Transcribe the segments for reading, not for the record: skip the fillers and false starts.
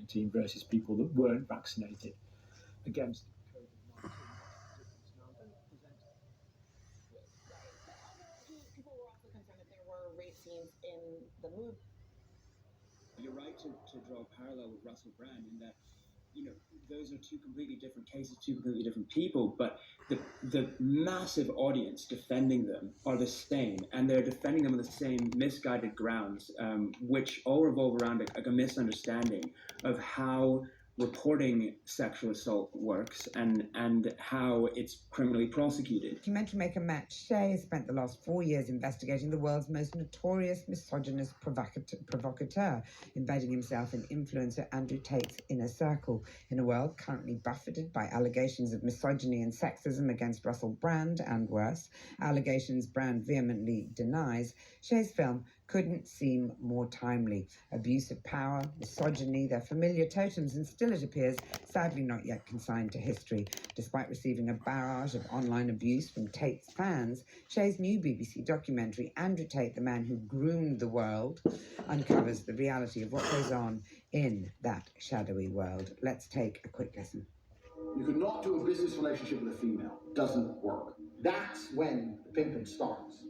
COVID-19 versus people that weren't vaccinated against COVID-19. People were also concerned that there were rape scenes in the movie. You're right to draw a parallel with Russell Brand in that, those are two completely different cases, two completely different people, but the massive audience defending them are the same, and they're defending them on the same misguided grounds, which all revolve around a misunderstanding of how reporting sexual assault works and how it's criminally prosecuted. Documentary maker Matt Shea has spent the last 4 years investigating the world's most notorious misogynist provocateur, embedding himself in influencer Andrew Tate's inner circle. In a world currently buffeted by allegations of misogyny and sexism against Russell Brand and worse, allegations Brand vehemently denies, Shea's film couldn't seem more timely. Abuse of power, misogyny, they're familiar totems and still, it appears, sadly not yet consigned to history. Despite receiving a barrage of online abuse from Tate's fans, Shea's new BBC documentary, Andrew Tate, the Man Who Groomed the World, uncovers the reality of what goes on in that shadowy world. Let's take a quick listen. You could not do a business relationship with a female. Doesn't work. That's when the pimping starts.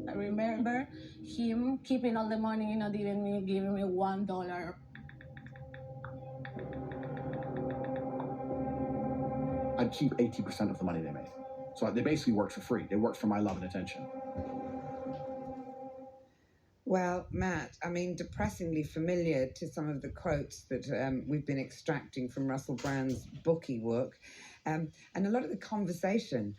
I remember him keeping all the money, giving me $1. I'd keep 80% of the money they made. So they basically worked for free. They worked for my love and attention. Well, Matt, depressingly familiar to some of the quotes that we've been extracting from Russell Brand's bookie work. And a lot of the conversation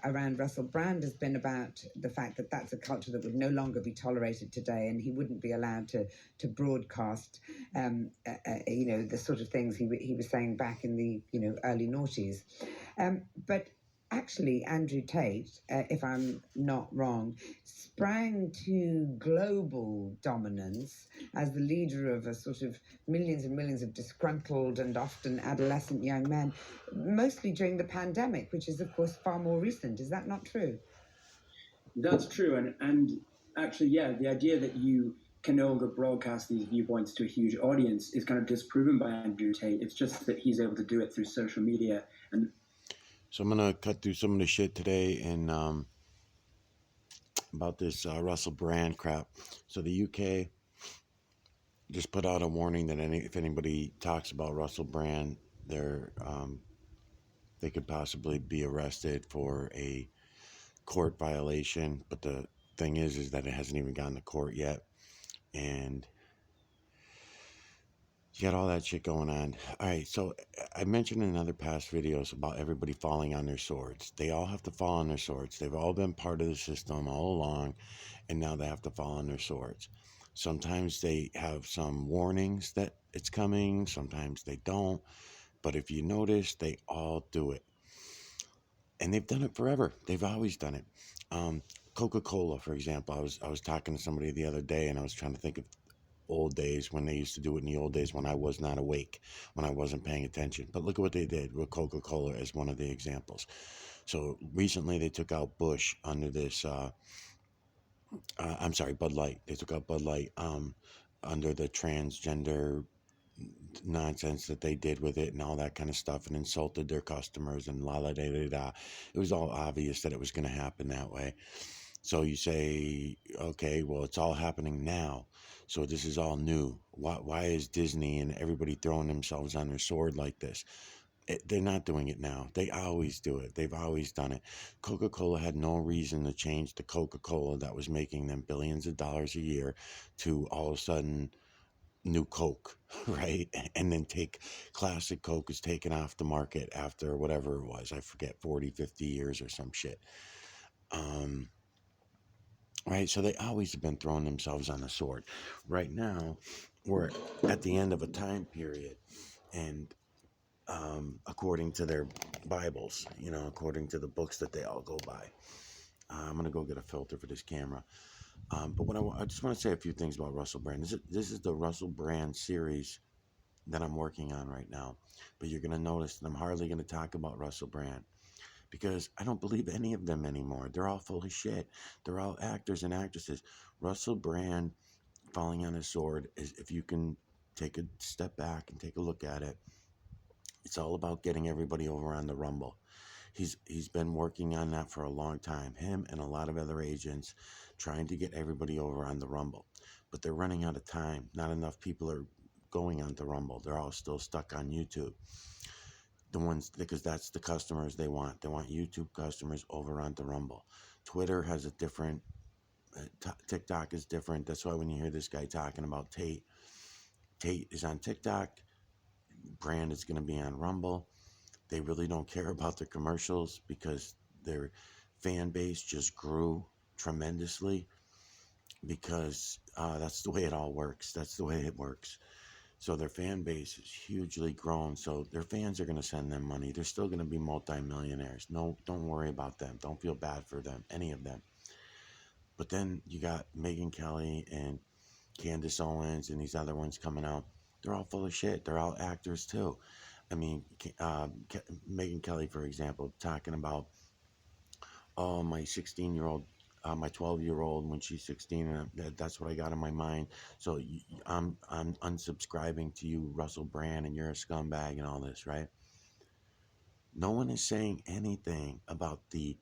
around Russell Brand has been about the fact that that's a culture that would no longer be tolerated today, and he wouldn't be allowed to broadcast, the sort of things he was saying back in the, early noughties. But actually, Andrew Tate, if I'm not wrong, sprang to global dominance as the leader of a sort of millions and millions of disgruntled and often adolescent young men, mostly during the pandemic, which is, of course, far more recent. Is that not true? That's true. And actually, yeah, the idea that you can no longer broadcast these viewpoints to a huge audience is kind of disproven by Andrew Tate. It's just that he's able to do it through social media. And so I'm going to cut through some of the shit today and about this Russell Brand crap. So the UK just put out a warning that if anybody talks about Russell Brand, they could possibly be arrested for a court violation. But the thing is that it hasn't even gone to court yet. And you got all that shit going on. All right, so I mentioned in other past videos about everybody falling on their swords. They all have to fall on their swords. They've all been part of the system all along, and now they have to fall on their swords. Sometimes they have some warnings that it's coming. Sometimes they don't. But if you notice, they all do it. And they've done it forever. They've always done it. Coca-Cola, for example. I was talking to somebody the other day, and I was trying to think of old days when they used to do it in the old days when I was not awake, when I wasn't paying attention. But look at what they did with Coca-Cola as one of the examples. So recently they took out Bush under this, Bud Light. They took out Bud Light under the transgender nonsense that they did with it and all that kind of stuff, and insulted their customers and la la da da da. It was all obvious that it was going to happen that way. So you say, okay, well, it's all happening now. So this is all new. Why is Disney and everybody throwing themselves on their sword like this? They're not doing it now. They always do it. They've always done it. Coca-Cola had no reason to change the Coca-Cola that was making them billions of dollars a year to all of a sudden new Coke, right? And then classic Coke is taken off the market after whatever it was. I forget, 40, 50 years or some shit. Right, so they always have been throwing themselves on the sword. Right now, we're at the end of a time period, and according to their Bibles, according to the books that they all go by. I'm gonna go get a filter for this camera. But I just want to say a few things about Russell Brand. This is the Russell Brand series that I'm working on right now. But you're gonna notice that I'm hardly gonna talk about Russell Brand, because I don't believe any of them anymore. They're all full of shit. They're all actors and actresses. Russell Brand falling on his sword is, if you can take a step back and take a look at it, it's all about getting everybody over on the Rumble. He's been working on that for a long time. Him and a lot of other agents trying to get everybody over on the Rumble. But they're running out of time. Not enough people are going on the Rumble. They're all still stuck on YouTube. The ones, because that's the customers they want. They want YouTube customers over on the Rumble. Twitter has a different, TikTok is different. That's why when you hear this guy talking about Tate is on TikTok, Brand is going to be on Rumble. They really don't care about their commercials because their fan base just grew tremendously, because that's the way it all works. That's the way it works. So their fan base is hugely grown. So their fans are going to send them money. They're still going to be multimillionaires. No, don't worry about them. Don't feel bad for them, any of them. But then you got Megyn Kelly and Candace Owens and these other ones coming out. They're all full of shit. They're all actors too. I mean, Megyn Kelly, for example, talking about, oh, my 16-year-old, my 12-year-old when she's 16, and that's what I got in my mind. So I'm unsubscribing to you, Russell Brand, and you're a scumbag and all this, right? No one is saying anything about the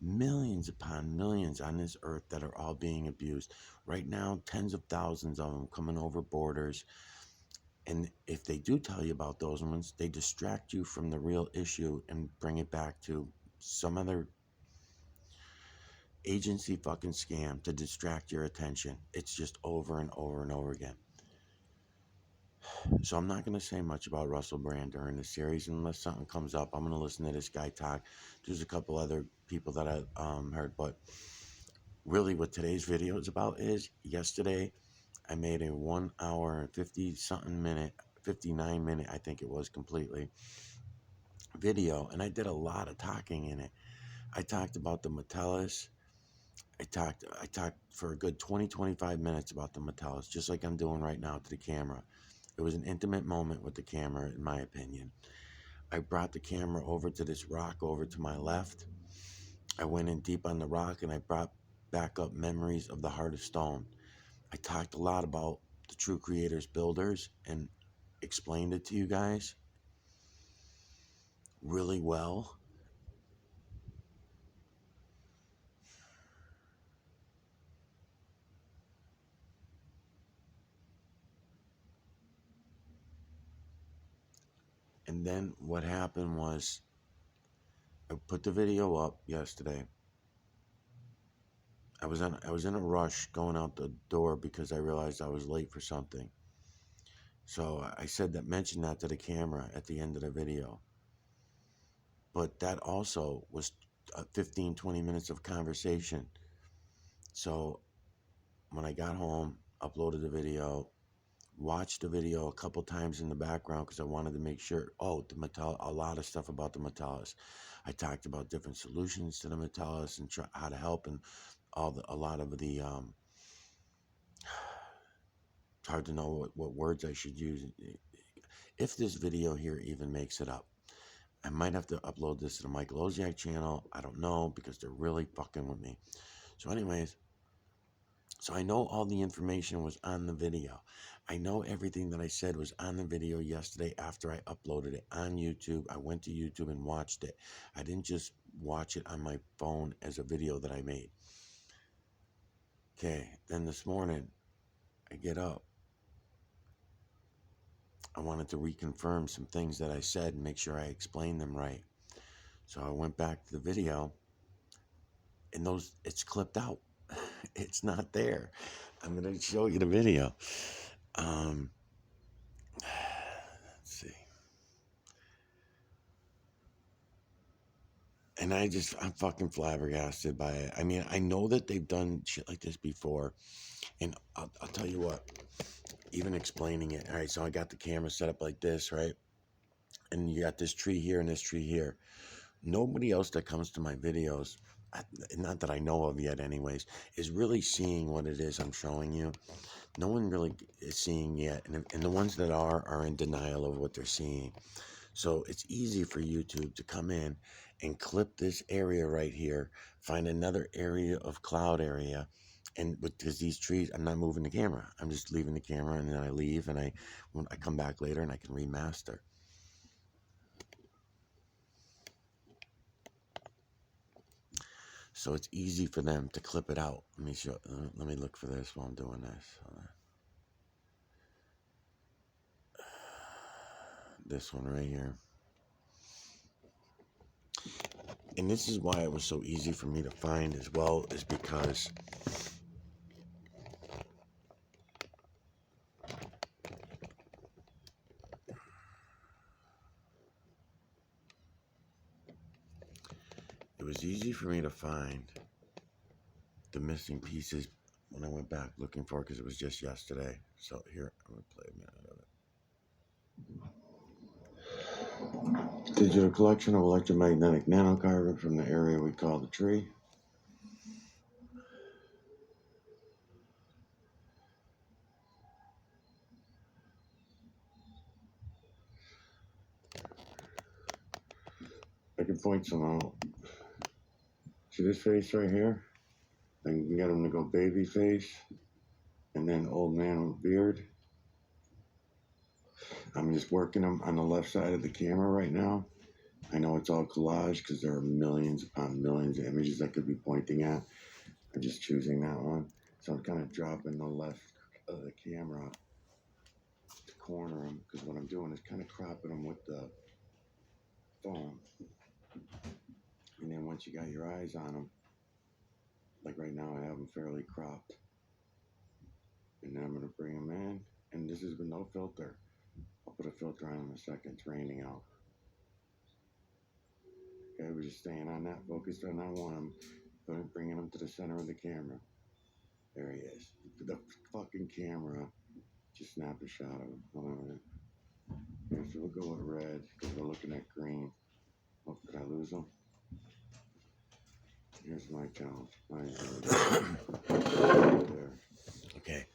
millions upon millions on this earth that are all being abused. Right now, tens of thousands of them coming over borders. And if they do tell you about those ones, they distract you from the real issue and bring it back to some other agency fucking scam to distract your attention. It's just over and over and over again. So I'm not going to say much about Russell Brand during the series unless something comes up. I'm going to listen to this guy talk. There's a couple other people that I heard, but really what today's video is about is yesterday I made a 1 hour and 59 minute, I think it was completely, video, and I did a lot of talking in it. I talked about the Metellus. I talked for a good 20-25 minutes about the Metellus, just like I'm doing right now to the camera. It was an intimate moment with the camera, in my opinion. I brought the camera over to this rock over to my left. I went in deep on the rock, and I brought back up memories of the Heart of Stone. I talked a lot about the True Creators Builders and explained it to you guys really well. And then what happened was I put the video up yesterday. I was in a rush going out the door because I realized I was late for something. So I mentioned that to the camera at the end of the video. But that also was 15-20 minutes of conversation. So when I got home, uploaded the video, watched the video a couple times in the background because I wanted to make sure, a lot of stuff about the Metellus. I talked about different solutions to the Metellus and how to help, and a lot of the, it's hard to know what words I should use. If this video here even makes it up, I might have to upload this to the Mike Loziak channel. I don't know, because they're really fucking with me. So anyways, so I know all the information was on the video. I know everything that I said was on the video yesterday after I uploaded it on YouTube. I went to YouTube and watched it. I didn't just watch it on my phone as a video that I made. Okay, then this morning, I get up. I wanted to reconfirm some things that I said and make sure I explained them right. So I went back to the video, and it's clipped out. It's not there. I'm going to show you the video. Let's see. And I'm fucking flabbergasted by it. I mean, I know that they've done shit like this before. And I'll tell you what, even explaining it. All right, so I got the camera set up like this, right? And you got this tree here and this tree here. Nobody else that comes to my videos, not that I know of yet anyways, is really seeing what it is I'm showing you. No one really is seeing yet. And the ones that are in denial of what they're seeing. So it's easy for YouTube to come in and clip this area right here, find another area of cloud area, And because these trees, I'm not moving the camera. I'm just leaving the camera, and then I leave, and when I come back later, and I can remaster. So it's easy for them to clip it out. Let me show. Let me look for this while I'm doing this. This one right here. And this is why it was so easy for me to find as well, is because it was easy for me to find the missing pieces when I went back looking for it, because it was just yesterday. So here, I'm going to play a minute of it. Digital collection of electromagnetic nanocarbon from the area we call the tree. I can point some out. See this face right here? I can get him to go baby face, and then old man with beard. I'm just working them on the left side of the camera right now. I know it's all collage because there are millions upon millions of images I could be pointing at. I'm just choosing that one. So I'm kind of dropping the left of the camera to corner them, because what I'm doing is kind of cropping them with the phone. And then once you got your eyes on them, like right now I have them fairly cropped. And then I'm going to bring them in. And this is with no filter. I'll put a filter on in a second. It's raining out. Okay, we're just staying on that, focused on that one. I'm bringing him to the center of the camera. There he is. The fucking camera. Just snap a shot of him. Hold on a minute. Okay, so we'll go with red because we're looking at green. Oh, did I lose him? Here's my challenge. There. Okay.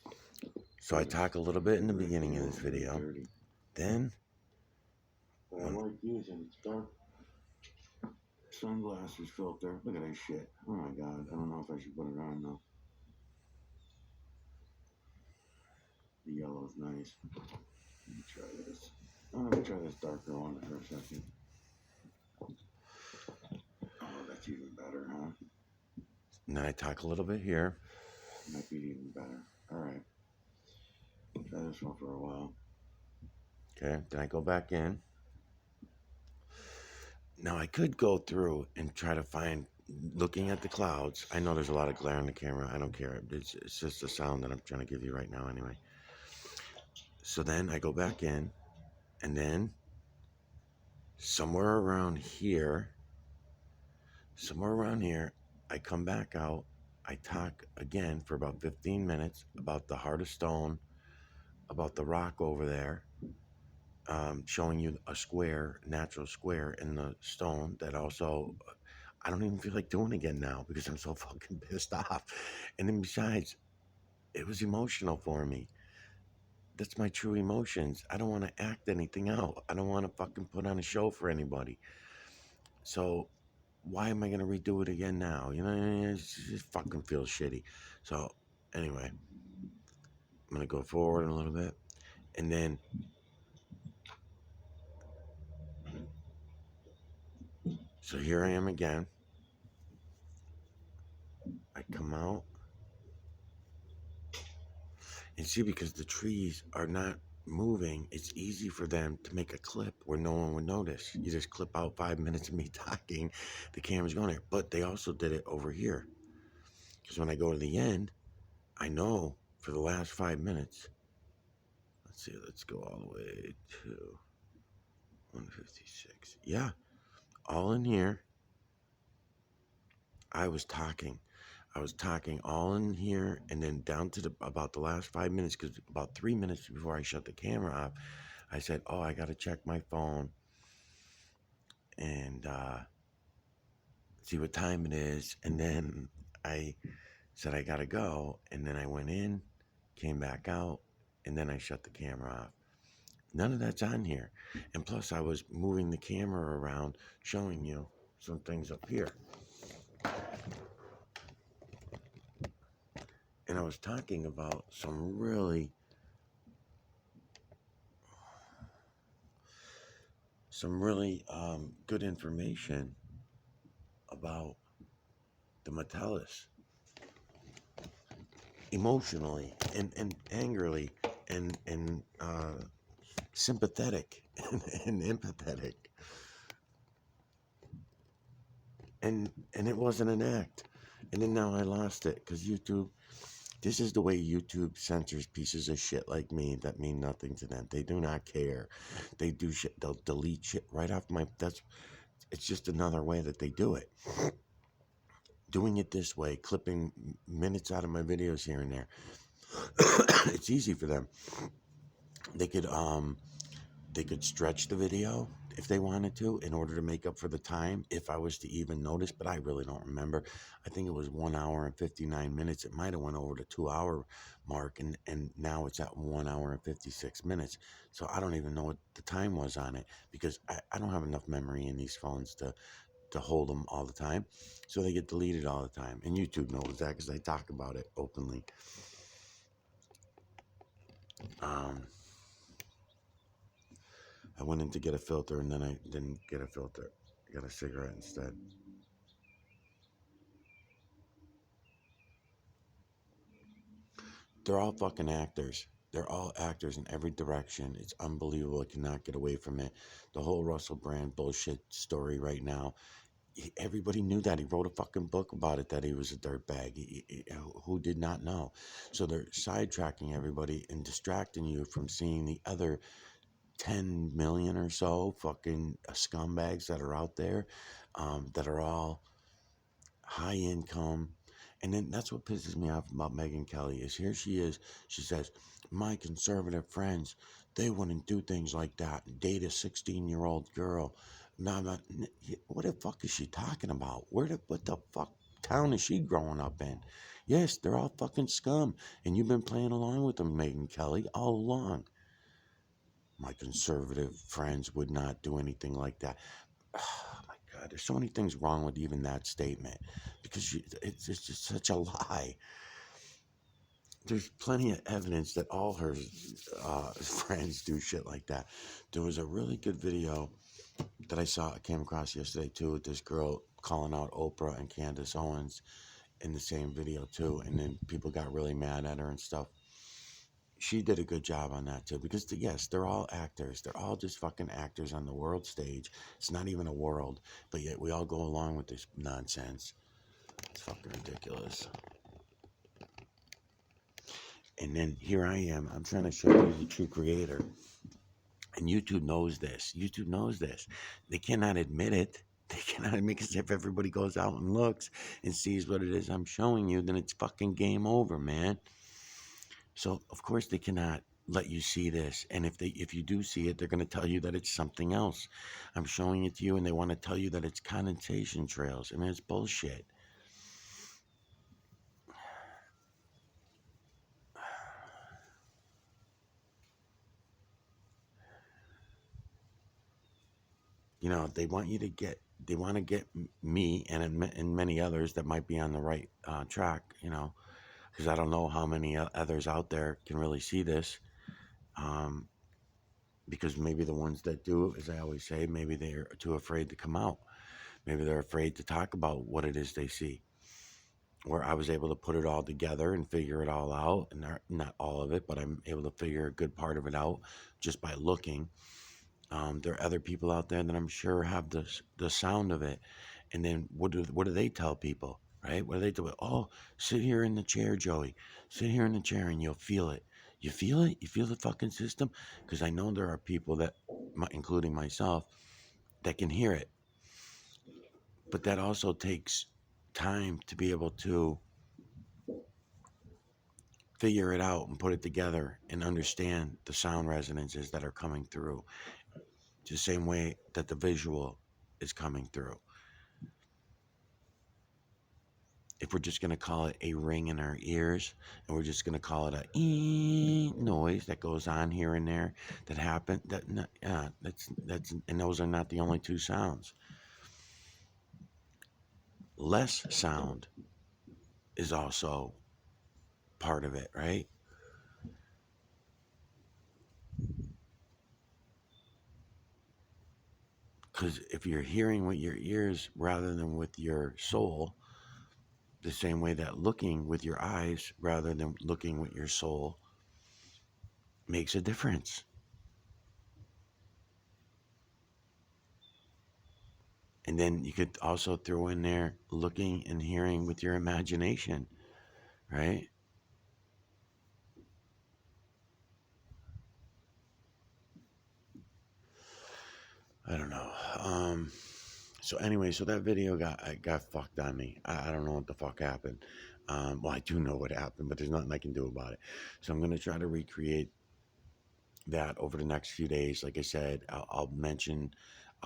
So I talk a little bit in the beginning of this video. Then, I like using dark sunglasses filter. Look at that shit. Oh my god. I don't know if I should put it on though. The yellow's nice. Let me try this. Let me try this darker one for a second. Oh, that's even better, huh? And then I talk a little bit here. Might be even better. Alright. Try this one for a while. Okay, then I go back in. Now I could go through and try to find, looking at the clouds. I know there's a lot of glare on the camera. I don't care. It's just the sound that I'm trying to give you right now anyway. So then I go back in, and then somewhere around here, I come back out. I talk again for about 15 minutes about the heart of stone, about the rock over there, showing you a square, natural square in the stone that also, I don't even feel like doing again now because I'm so fucking pissed off. And then besides, it was emotional for me. That's my true emotions. I don't want to act anything out. I don't want to fucking put on a show for anybody. So why am I going to redo it again now? You know, it just fucking feels shitty. So anyway, I'm going to go forward a little bit. And then so here I am again. I come out. And see, because the trees are not moving, it's easy for them to make a clip where no one would notice. You just clip out 5 minutes of me talking, the camera's going there. But they also did it over here. Because when I go to the end, I know for the last 5 minutes, let's see, let's go all the way to 156. Yeah, all in here, I was talking all in here, and then down to about the last 5 minutes, because about 3 minutes before I shut the camera off, I said, oh, I got to check my phone and see what time it is. And then I said, I got to go. And then I went in, came back out, and then I shut the camera off. None of that's on here. And plus, I was moving the camera around, showing you some things up here. and I was talking about some really good information about the Metellus, emotionally and angrily and sympathetic and empathetic, and it wasn't an act. And then now I lost it because YouTube. This is the way YouTube censors pieces of shit like me that mean nothing to them. They do not care. They do shit. They'll delete shit right off my. It's just another way that they do it. Doing it this way, clipping minutes out of my videos here and there. It's easy for them. They could stretch the video if they wanted to in order to make up for the time, if I was to even notice, but I really don't remember. I think it was 1 hour and 59 minutes. It might have went over the 2 hour mark, and now it's at 1 hour and 56 minutes. So I don't even know what the time was on it, because I don't have enough memory in these phones to hold them all the time. So they get deleted all the time. And YouTube knows that because I talk about it openly. I went in to get a filter, and then I didn't get a filter. I got a cigarette instead. They're all fucking actors. They're all actors in every direction. It's unbelievable. I cannot get away from it. The whole Russell Brand bullshit story right now. Everybody knew that. He wrote a fucking book about it, that he was a dirtbag. Who did not know? So they're sidetracking everybody and distracting you from seeing the other 10 million or so fucking scumbags that are out there, that are all high income. And then that's what pisses me off about Megyn Kelly is here she is. She says, my conservative friends, they wouldn't do things like that. Date a 16-year-old girl. No, not, what the fuck is she talking about? What the fuck town is she growing up in? Yes, they're all fucking scum. And you've been playing along with them, Megyn Kelly, all along. My conservative friends would not do anything like that. Oh my God, there's so many things wrong with even that statement, because it's just such a lie. There's plenty of evidence that all her friends do shit like that. There was a really good video that I came across yesterday too, with this girl calling out Oprah and Candace Owens in the same video too, and then people got really mad at her and stuff. She did a good job on that too, because yes, they're all actors. They're all just fucking actors on the world stage. It's not even a world, but yet we all go along with this nonsense. It's fucking ridiculous. And then here I am. I'm trying to show you the true creator. And YouTube knows this. YouTube knows this. They cannot admit it. They cannot admit, because if everybody goes out and looks and sees what it is I'm showing you, then it's fucking game over, man. So, of course, they cannot let you see this. And if you do see it, they're going to tell you that it's something else. I'm showing it to you, and they want to tell you that it's condensation trails. I mean, it's bullshit. You know, they want to get me and many others that might be on the right track, you know, because I don't know how many others out there can really see this. Because maybe the ones that do, as I always say, maybe they're too afraid to come out. Maybe they're afraid to talk about what it is they see. Where I was able to put it all together and figure it all out, and not all of it, but I'm able to figure a good part of it out just by looking. There are other people out there that I'm sure have the sound of it. And then what do they tell people, right? What do they do? Oh, sit here in the chair, Joey. Sit here in the chair and you'll feel it. You feel it? You feel the fucking system? Because I know there are people that, including myself, that can hear it. But that also takes time to be able to figure it out and put it together and understand the sound resonances that are coming through. The same way that the visual is coming through. If we're just going to call it a ring in our ears, and we're just going to call it a noise that goes on here and there that happen, and those are not the only two sounds. Less sound is also part of it, right? Because if you're hearing with your ears rather than with your soul, the same way that looking with your eyes rather than looking with your soul makes a difference. And then you could also throw in there looking and hearing with your imagination, right? I don't know. So anyway, so that video got fucked on me. I don't know what the fuck happened. Well, I do know what happened, but there's nothing I can do about it. So I'm gonna try to recreate that over the next few days. Like I said, I'll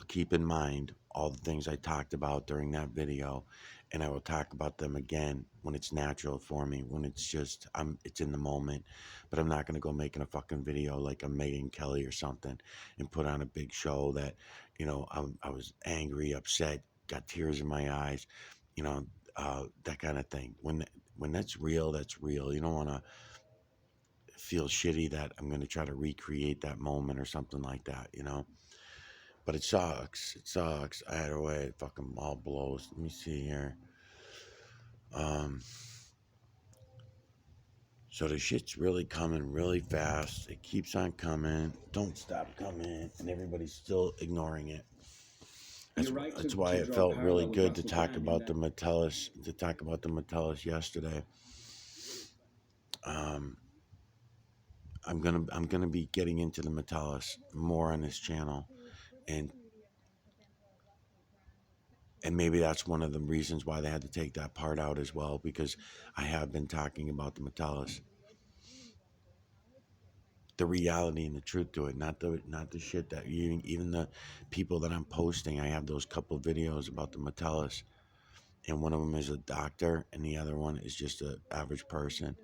keep in mind all the things I talked about during that video, and I will talk about them again when it's natural for me, when it's just it's in the moment. But I'm not gonna go making a fucking video like I'm Megan Kelly or something and put on a big show that, you know, I was angry, upset, got tears in my eyes, you know, that kind of thing. When that's real, that's real. You don't want to feel shitty that I'm going to try to recreate that moment or something like that, you know. But it sucks. It sucks. Either way, it fucking all blows. Let me see here. So the shit's really coming really fast. It keeps on coming. Don't stop coming. And everybody's still ignoring it. That's why it felt really good to talk about the Metellus, yesterday. I'm gonna be getting into the Metellus more on this channel, and maybe that's one of the reasons why they had to take that part out as well, because I have been talking about the Metellus, the reality and the truth to it, not the shit that even the people that I'm posting. I have those couple videos about the Metellus, and one of them is a doctor, and the other one is just an average person.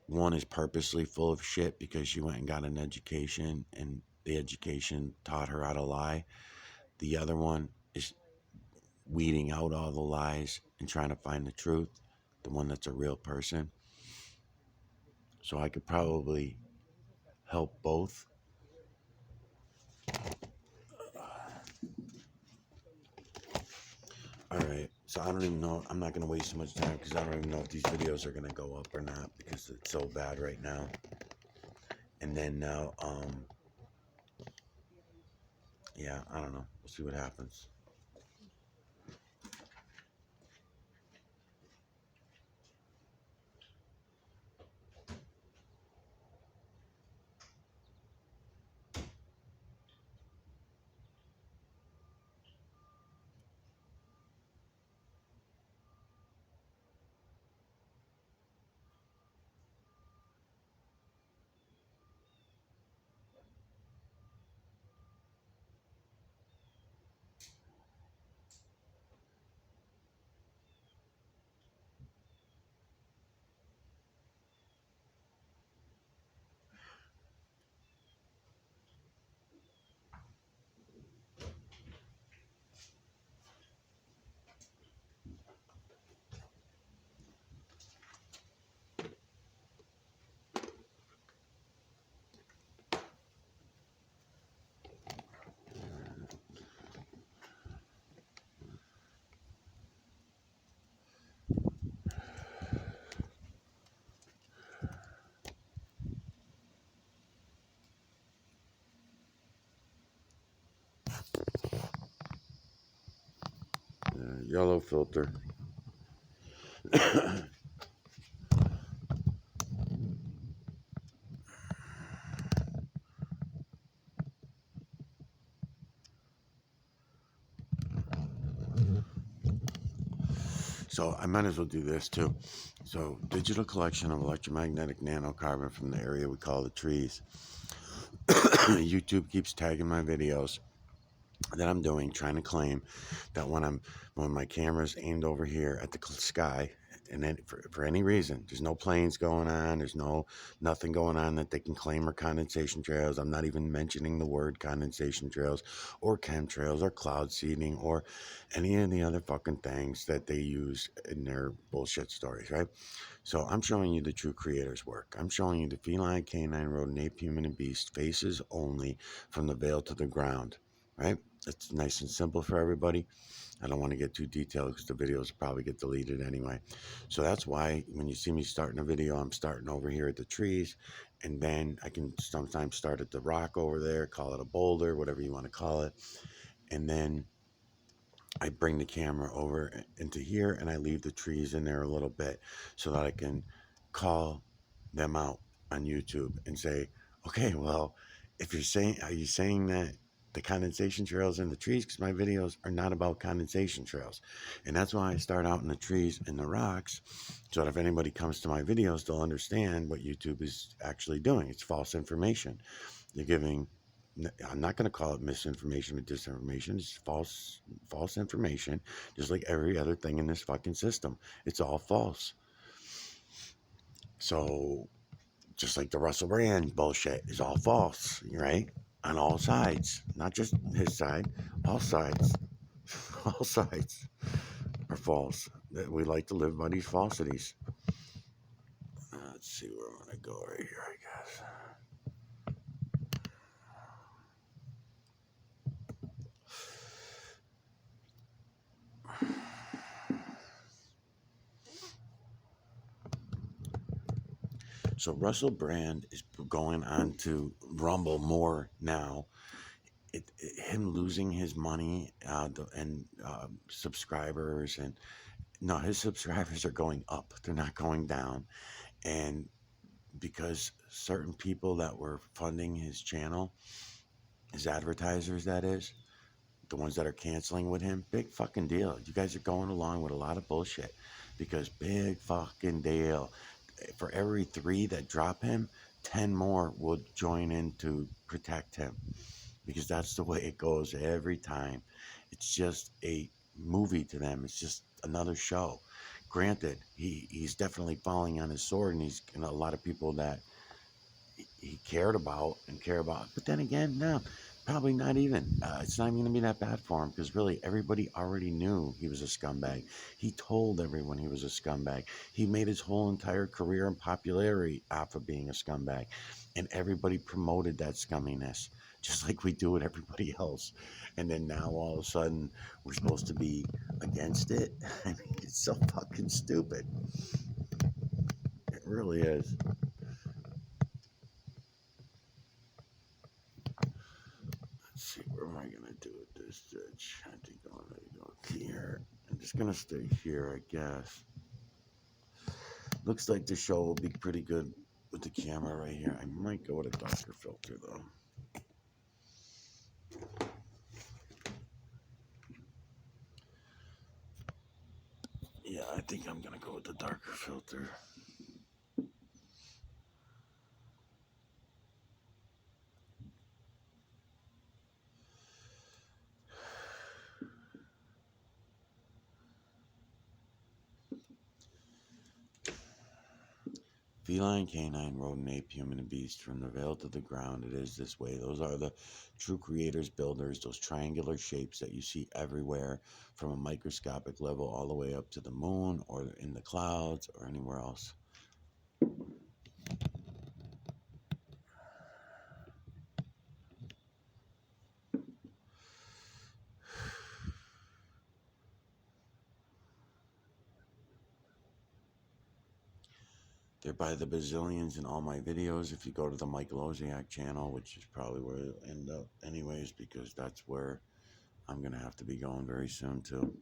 One is purposely full of shit because she went and got an education, and the education taught her how to lie. The other one is weeding out all the lies and trying to find the truth, the one that's a real person. So I could probably help both. All right, so I don't even know. I'm not going to waste so much time because I don't even know if these videos are going to go up or not because it's so bad right now. And then now, yeah, I don't know. We'll see what happens. Yellow filter. So I might as well do this too. So digital collection of electromagnetic nanocarbon from the area we call the trees. YouTube keeps tagging my videos that I'm doing, trying to claim that when my camera's aimed over here at the sky and then for any reason, there's no planes going on, there's nothing going on that they can claim are condensation trails. I'm not even mentioning the word condensation trails or chemtrails or cloud seeding or any of the other fucking things that they use in their bullshit stories, right? So I'm showing you the true creator's work. I'm showing you the feline, canine, rodent, ape, human, and beast, faces only, from the veil to the ground, right? It's nice and simple for everybody. I don't want to get too detailed because the videos probably get deleted anyway. So that's why when you see me starting a video, I'm starting over here at the trees, and then I can sometimes start at the rock over there, call it a boulder, whatever you want to call it, and then I bring the camera over into here and I leave the trees in there a little bit so that I can call them out on YouTube and say, okay, well, if you're saying, are you saying that the condensation trails in the trees? Because my videos are not about condensation trails. And that's why I start out in the trees and the rocks, so that if anybody comes to my videos, they'll understand what YouTube is actually doing. It's false information. They're giving, I'm not going to call it misinformation or disinformation. It's false information, just like every other thing in this fucking system. It's all false. So, just like the Russell Brand bullshit is all false, right? On all sides, not just his side, all sides. All sides are false. We like to live by these falsities. Let's see where I'm going to go right here, I guess. So Russell Brand is going on to Rumble more now. Him losing his money and subscribers, and no, his subscribers are going up. They're not going down. And because certain people that were funding his channel, his advertisers, that is, the ones that are canceling with him, big fucking deal. You guys are going along with a lot of bullshit, because big fucking deal. For every 3 that drop him, 10 more will join in to protect him, because that's the way it goes every time. It's just a movie to them. It's just another show. Granted, he's definitely falling on his sword, and he's a lot of people that he cared about and care about. But then again, no, probably not even. It's not even going to be that bad for him, because really everybody already knew he was a scumbag. He told everyone he was a scumbag. He made his whole entire career and popularity off of being a scumbag. And everybody promoted that scumminess, just like we do with everybody else. And then now all of a sudden we're supposed to be against it. I mean, it's so fucking stupid. It really is. Let's see, where am I going to do with this ditch? I think I'm going to go here. I'm just going to stay here, I guess. Looks like the show will be pretty good with the camera right here. I might go with a darker filter, though. Yeah, I think I'm going to go with the darker filter. Feline, canine, rodent, ape, human, and beast, from the veil to the ground, it is this way. Those are the true creators, builders, those triangular shapes that you see everywhere, from a microscopic level all the way up to the moon or in the clouds or anywhere else. They're by the bazillions in all my videos. If you go to the Mike Loziak channel, which is probably where it'll end up anyways, because that's where I'm going to have to be going very soon too.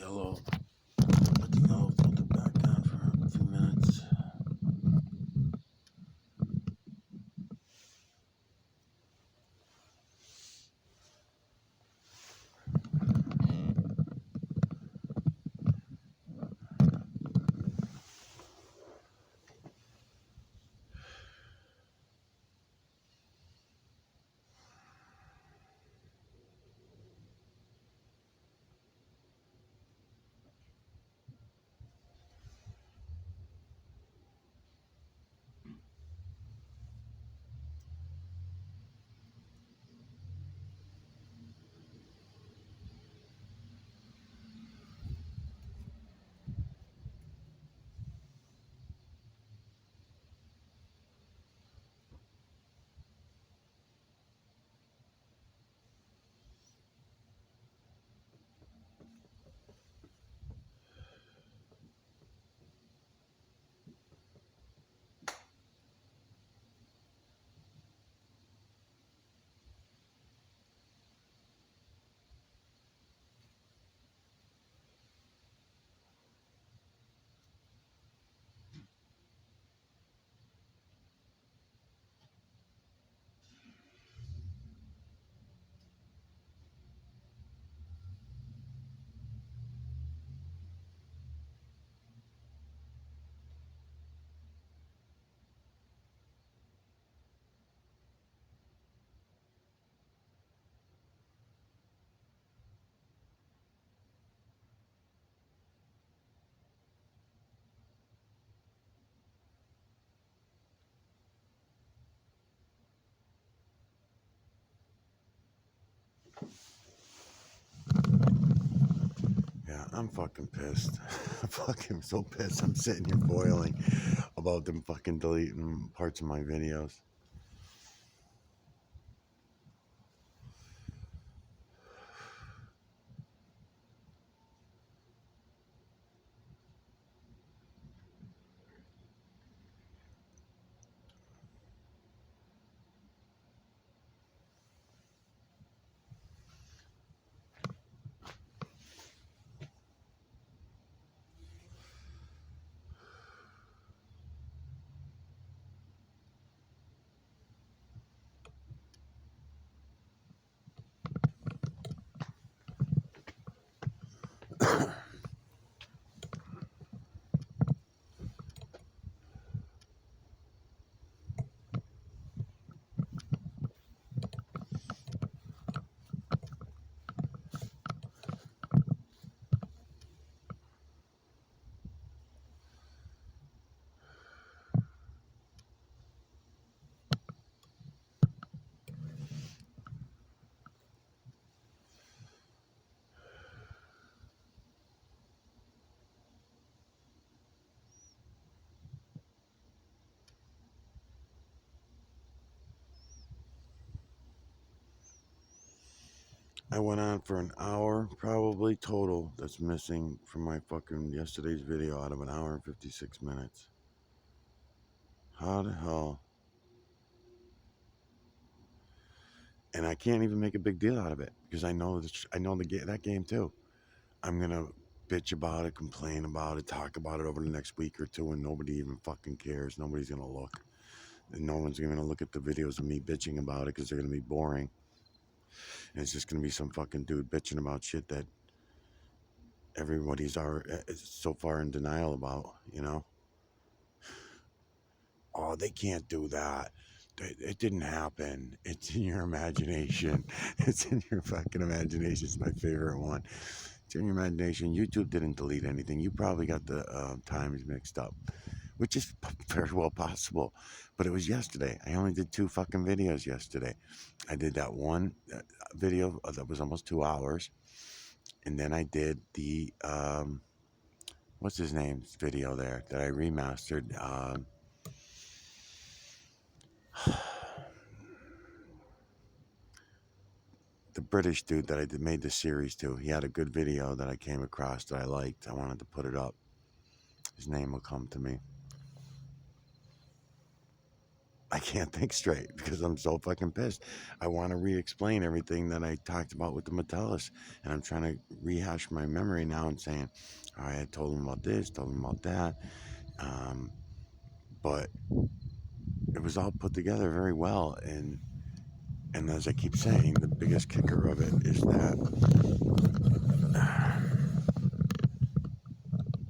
yellow. Let the yellow filter back on for a few minutes. Yeah, I'm fucking pissed. I'm fucking so pissed. I'm sitting here boiling about them fucking deleting parts of my videos. I went on for an hour, probably total, that's missing from my fucking yesterday's video out of an hour and 56 minutes. How the hell? And I can't even make a big deal out of it because I know that game too. I'm gonna bitch about it, complain about it, talk about it over the next week or two, and nobody even fucking cares. Nobody's gonna look, and no one's gonna look at the videos of me bitching about it because they're gonna be boring. And it's just gonna be some fucking dude bitching about shit that everybody's so far in denial about, you know? Oh, they can't do that. It didn't happen. It's in your imagination. It's in your fucking imagination. It's my favorite one. It's in your imagination. YouTube didn't delete anything. You probably got the times mixed up, which is very well possible. But it was yesterday. I only did 2 fucking videos yesterday. I did that one video that was almost 2 hours. And then I did the, what's his name's video there that I remastered. The British dude that made the series to. He had a good video that I came across that I liked. I wanted to put it up. His name will come to me. I can't think straight because I'm so fucking pissed. I want to re-explain everything that I talked about with the Metellus, and I'm trying to rehash my memory now and saying, all right, I told him about this, told him about that, but it was all put together very well. And as I keep saying, the biggest kicker of it is that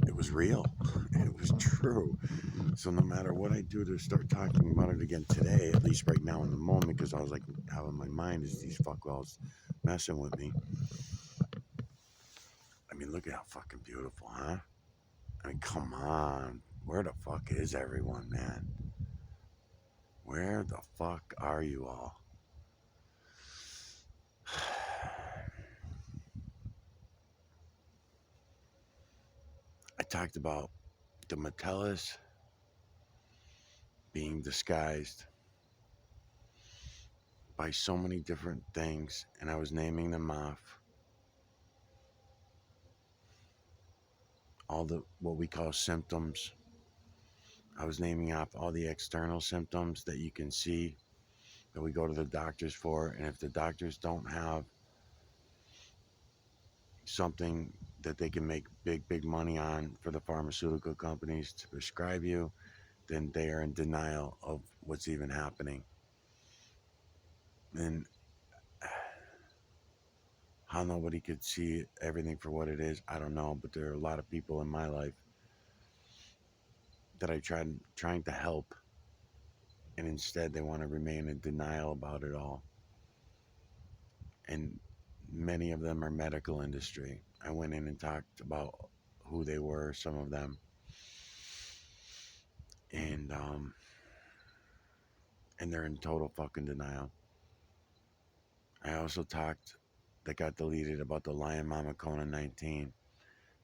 it was real, it was true. So no matter what I do to start talking about it again today, at least right now in the moment, because I was like, how in my mind is these fuckwells messing with me? I mean, look at how fucking beautiful, huh? I mean, come on. Where the fuck is everyone, man? Where the fuck are you all? I talked about the Metellus being disguised by so many different things, and I was naming them off. All the what we call symptoms. I was naming off all the external symptoms that you can see that we go to the doctors for, and if the doctors don't have something that they can make big money on for the pharmaceutical companies to prescribe you, then they are in denial of what's even happening. And how nobody could see everything for what it is, I don't know, but there are a lot of people in my life that I trying to help, and instead they want to remain in denial about it all. And many of them are medical industry. I went in and talked about who they were, some of them, and they're in total fucking denial. I also talked, that got deleted, about the Lion Mama Kona 19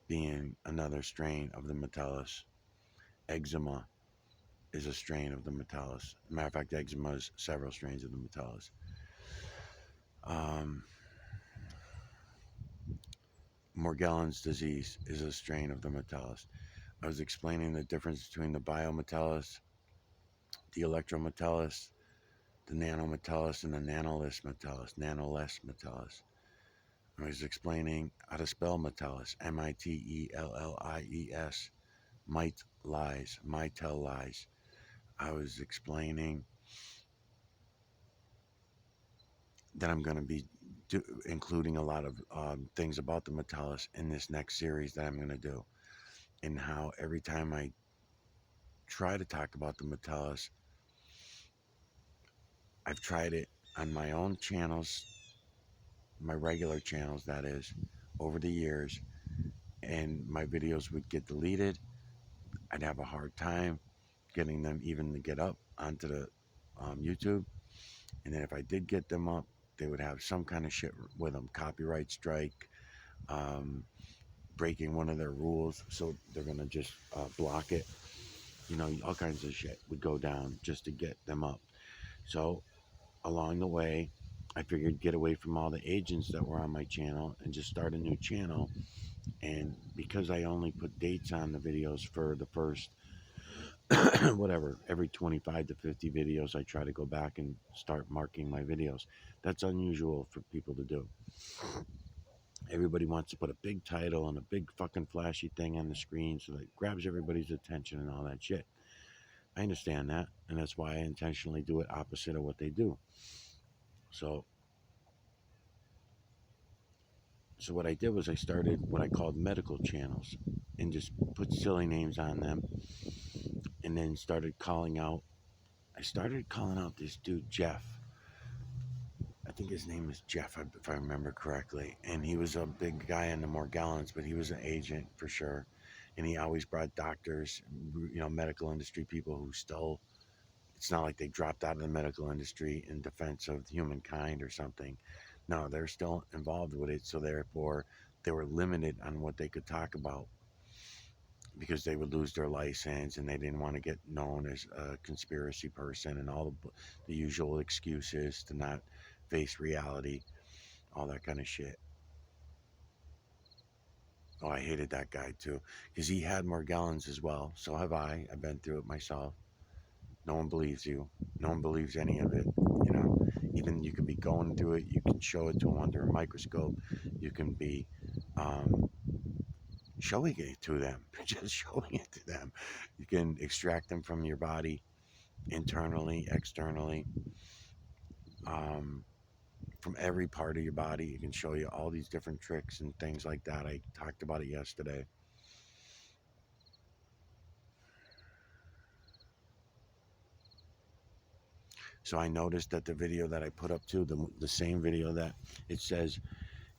being another strain of the Metellus. Eczema is a strain of the Metellus. Matter of fact, eczema is several strains of the Metellus. Morgellons disease is a strain of the Metellus. I was explaining the difference between the biometellus, the electrometellus, the nanometellus, and the nanoless metellus. I was explaining how to spell Metellus, Mittellies, might lies, mitel lies. I was explaining that I'm going to be including a lot of things about the Metellus in this next series that I'm going to do, and how every time I try to talk about the Metellus, I've tried it on my own channels, my regular channels, that is, over the years, and my videos would get deleted. I'd have a hard time getting them even to get up onto the YouTube. And then if I did get them up, they would have some kind of shit with them, copyright strike, breaking one of their rules, so they're gonna just block it. You know, all kinds of shit would go down just to get them up. So along the way, I figured get away from all the agents that were on my channel and just start a new channel. And because I only put dates on the videos for the first whatever, every 25 to 50 videos, I try to go back and start marking my videos. That's unusual for people to do. Everybody wants to put a big title and a big fucking flashy thing on the screen so that it grabs everybody's attention and all that shit. I understand that, and that's why I intentionally do it opposite of what they do. So what I did was I started what I called medical channels and just put silly names on them, and then started calling out. I started calling out this dude, Jeff. I think his name is Jeff, if I remember correctly. And he was a big guy in the Morgellons, but he was an agent for sure. And he always brought doctors, you know, medical industry people who stole. It's not like they dropped out of the medical industry in defense of humankind or something. No, they're still involved with it. So therefore, they were limited on what they could talk about because they would lose their license, and they didn't want to get known as a conspiracy person and all the usual excuses to not face reality, all that kind of shit. Oh, I hated that guy too, because he had Morgellons as well. So have I. I've been through it myself. No one believes you. No one believes any of it. You know, even you can be going through it. You can show it to them under a microscope. You can be um, showing it to them, just showing it to them. You can extract them from your body internally, externally, um, from every part of your body. You can show you all these different tricks and things like that. I talked about it yesterday. So I noticed that the video that I put up too, the same video that it says,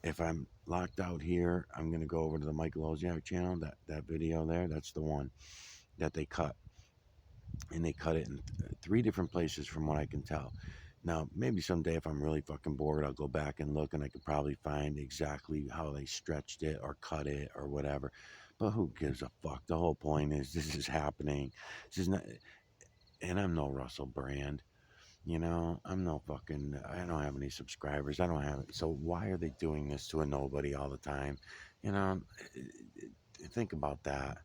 if I'm locked out here, I'm going to go over to the Michael Oziak channel. That video there, that's the one that they cut. And they cut it in three different places from what I can tell. Now, maybe someday if I'm really fucking bored, I'll go back and look and I could probably find exactly how they stretched it or cut it or whatever. But who gives a fuck? The whole point is this is happening. This is not, and I'm no Russell Brand. You know, I'm no fucking, I don't have any subscribers. I don't have, so why are they doing this to a nobody all the time? You know, think about that.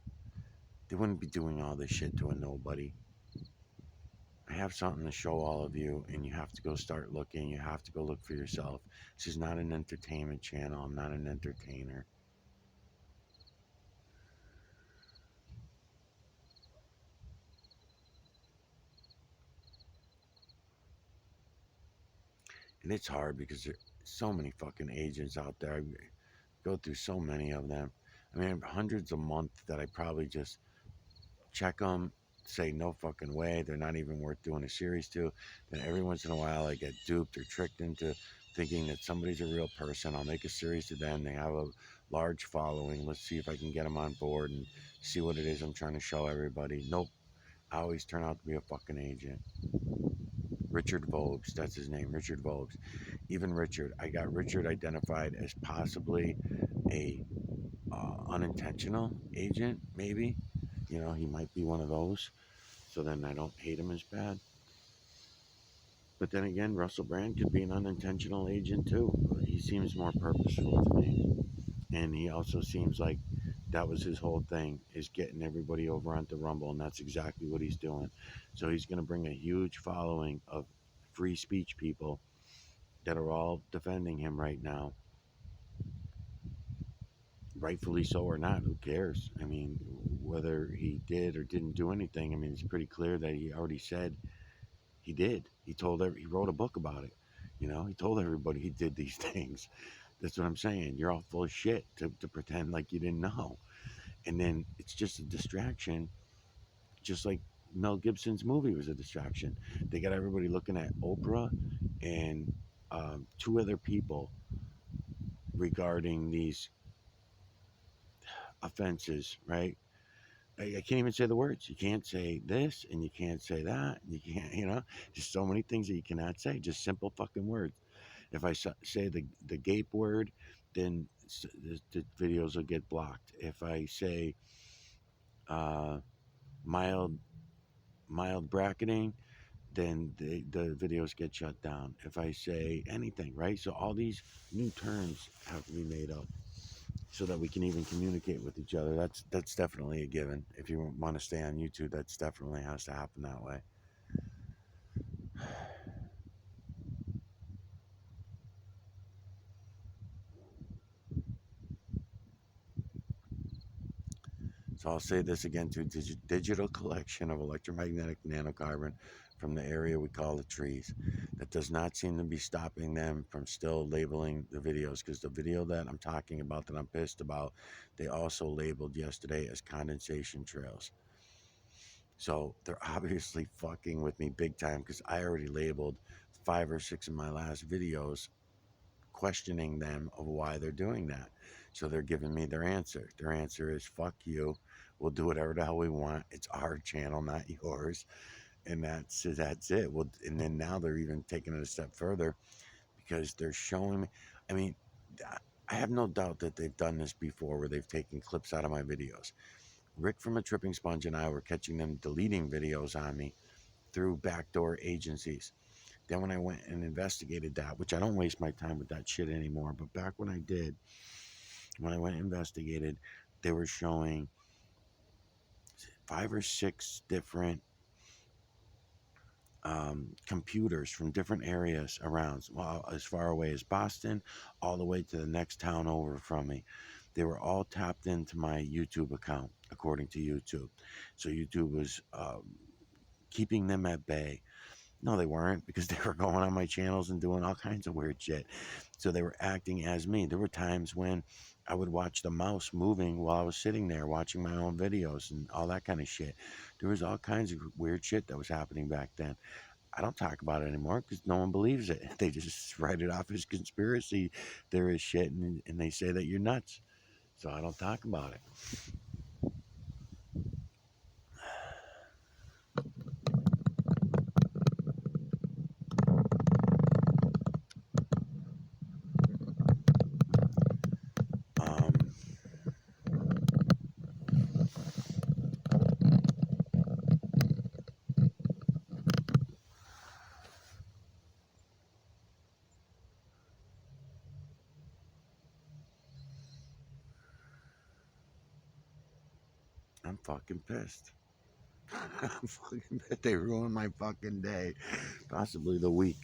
They wouldn't be doing all this shit to a nobody. I have something to show all of you, and you have to go start looking. You have to go look for yourself. This is not an entertainment channel. I'm not an entertainer. And it's hard because there's so many fucking agents out there. I go through so many of them. I mean, hundreds a month that I probably just check them, say no fucking way, they're not even worth doing a series to. Then every once in a while I get duped or tricked into thinking that somebody's a real person. I'll make a series to them. They have a large following. Let's see if I can get them on board and see what it is I'm trying to show everybody. Nope. I always turn out to be a fucking agent. Richard Vobes, that's his name, Richard Vobes. Even Richard, I got Richard identified as possibly a unintentional agent, maybe. You know, he might be one of those. So then I don't hate him as bad. But then again, Russell Brand could be an unintentional agent too. He seems more purposeful to me. And he also seems like that was his whole thing, is getting everybody over onto Rumble, and that's exactly what he's doing. So he's going to bring a huge following of free speech people that are all defending him right now. Rightfully so or not, who cares? I mean, whether he did or didn't do anything, I mean, it's pretty clear that he already said he did. He wrote a book about it. You know, he told everybody he did these things. That's what I'm saying. You're all full of shit to pretend like you didn't know. And then it's just a distraction, just like Mel Gibson's movie was a distraction. They got everybody looking at Oprah and two other people regarding these offenses, right? I can't even say the words. You can't say this and you can't say that. You can't, you know, just so many things that you cannot say. Just simple fucking words. If I say the gape word, then the videos will get blocked. If I say uh, mild bracketing, then the videos get shut down. If I say anything, right? So all these new terms have to be made up so that we can even communicate with each other. That's definitely a given. If you want to stay on YouTube, that's definitely has to happen that way. So I'll say this again too: digital collection of electromagnetic nanocarbon from the area we call the trees. That does not seem to be stopping them from still labeling the videos, because the video that I'm talking about, that I'm pissed about, they also labeled yesterday as condensation trails. So they're obviously fucking with me big time, because I already labeled 5 or 6 of my last videos questioning them of why they're doing that. So they're giving me their answer. Their answer is, fuck you. We'll do whatever the hell we want. It's our channel, not yours. And that's it. Well, and then now they're even taking it a step further, because they're showing me. I mean, I have no doubt that they've done this before, where they've taken clips out of my videos. Rick from A Tripping Sponge and I were catching them deleting videos on me through backdoor agencies. Then when I went and investigated that, which I don't waste my time with that shit anymore, but back when I did, when I went and investigated, they were showing 5 or 6 different computers from different areas around, well, as far away as Boston, all the way to the next town over from me. They were all tapped into my YouTube account, according to YouTube. So YouTube was keeping them at bay. No, they weren't, because they were going on my channels and doing all kinds of weird shit. So they were acting as me. There were times when I would watch the mouse moving while I was sitting there watching my own videos and all that kind of shit. There was all kinds of weird shit that was happening back then. I don't talk about it anymore because no one believes it. They just write it off as conspiracy theorist shit, and they say that you're nuts. So I don't talk about it. Um, I'm fucking pissed. I'm fucking pissed. They ruined my fucking day, possibly the week.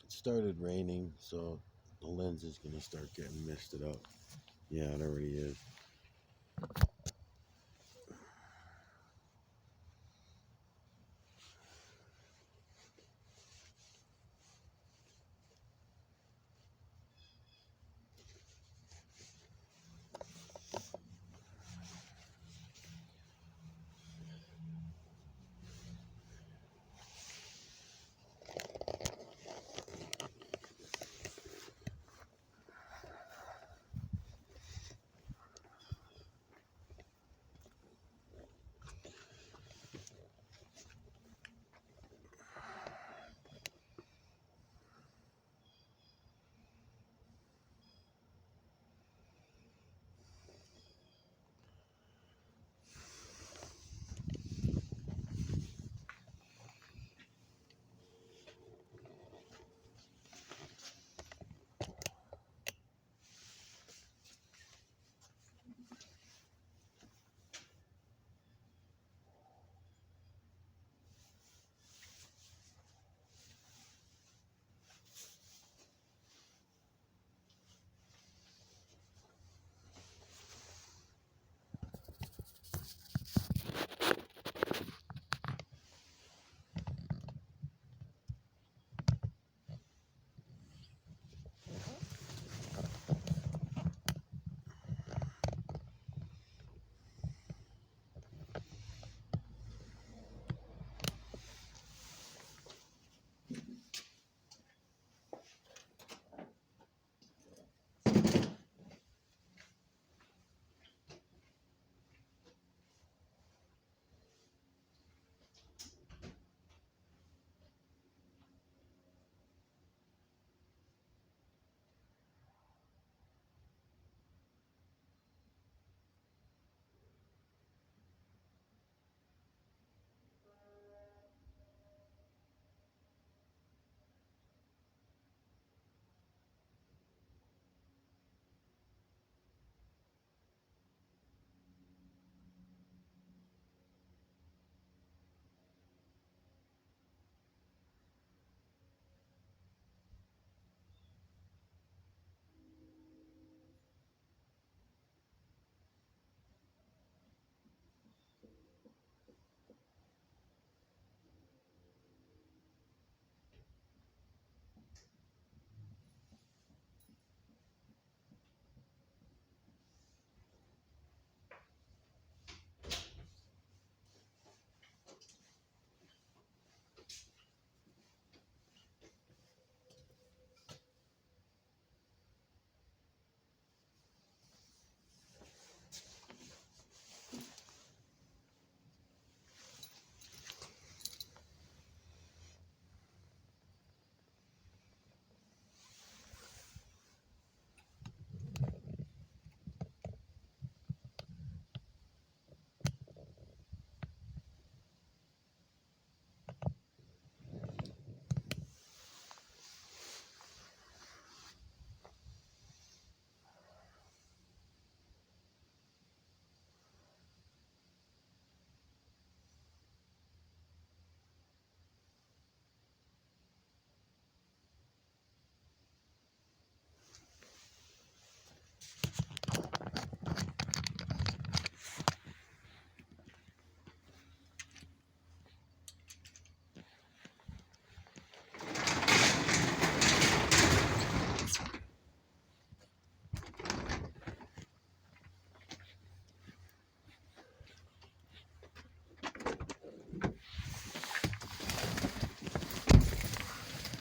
It started raining, so the lens is gonna start getting misted up. Yeah, it already is.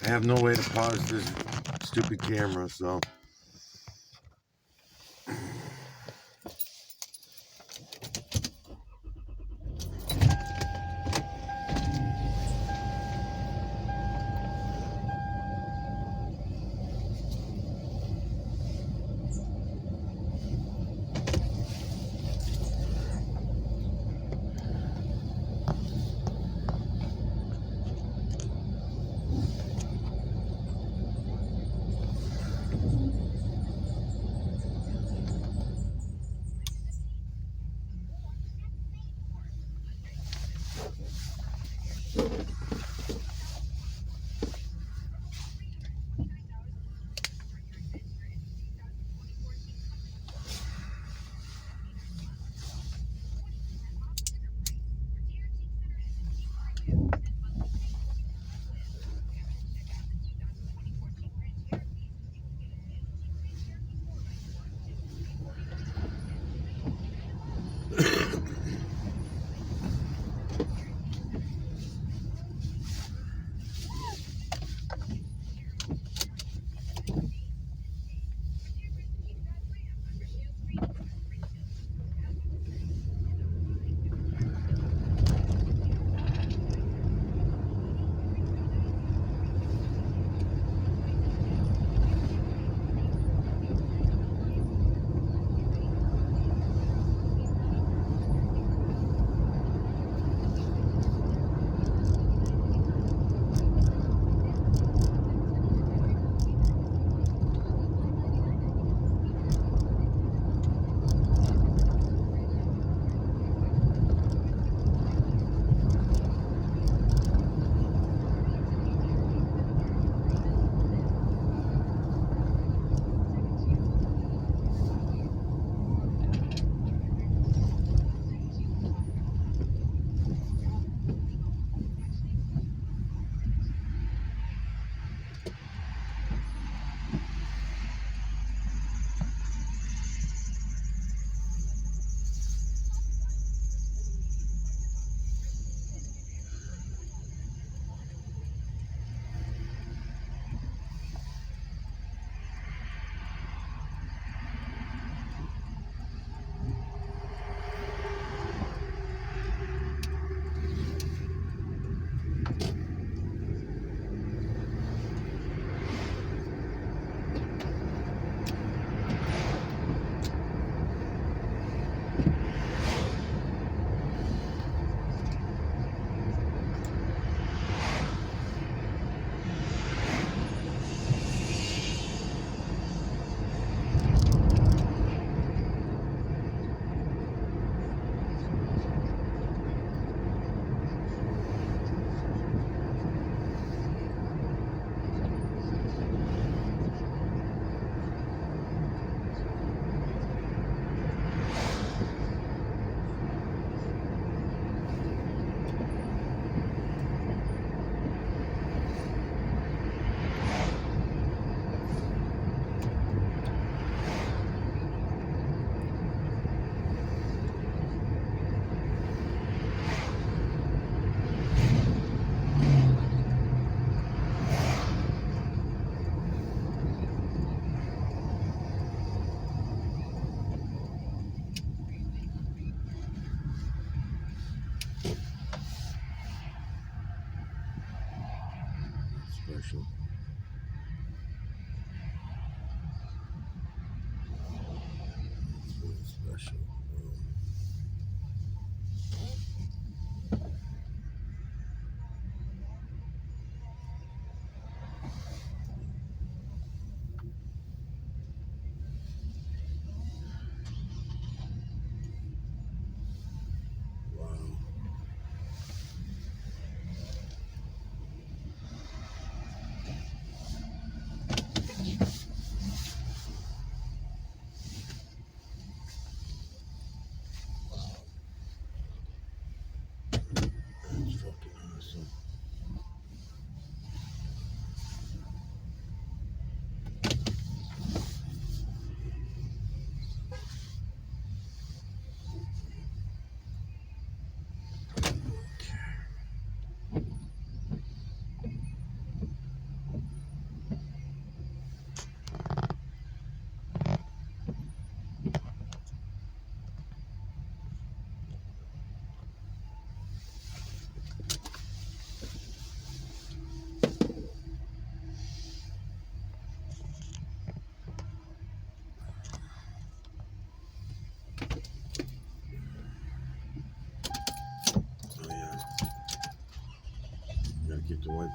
I have no way to pause this stupid camera, so.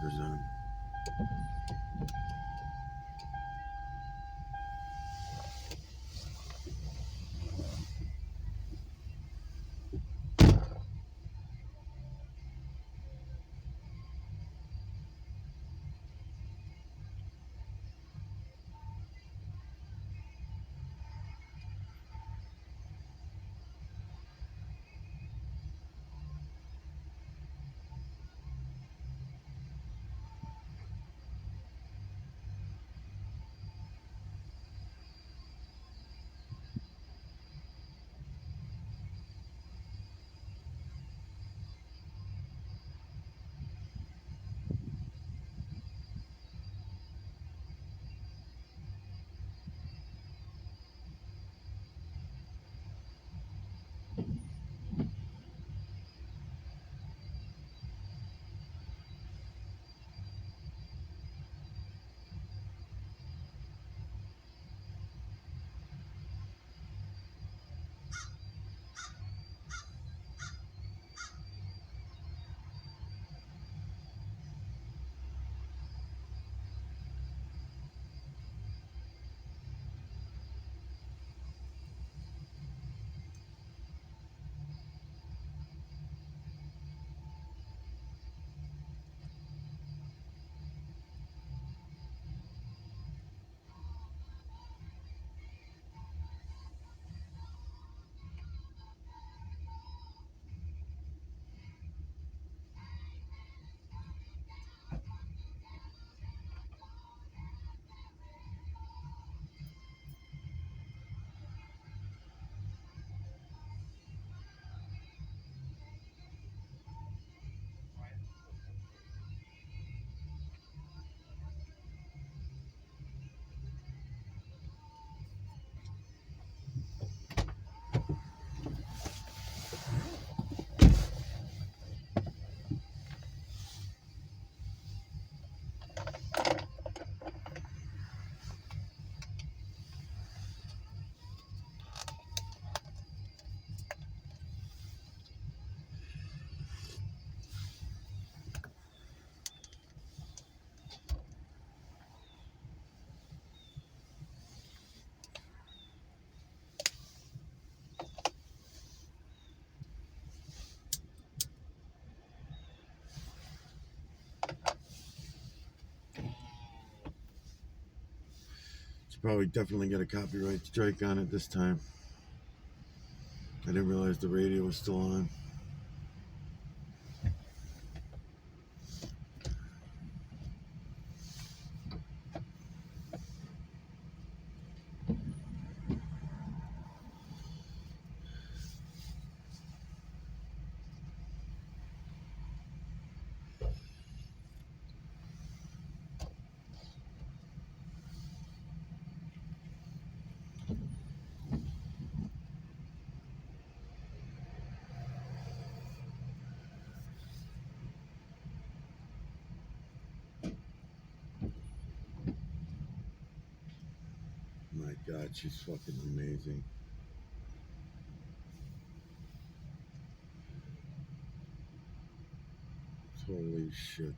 markers on. Should probably definitely get a copyright strike on it this time. I didn't realize the radio was still on. My God, she's fucking amazing. Holy shit.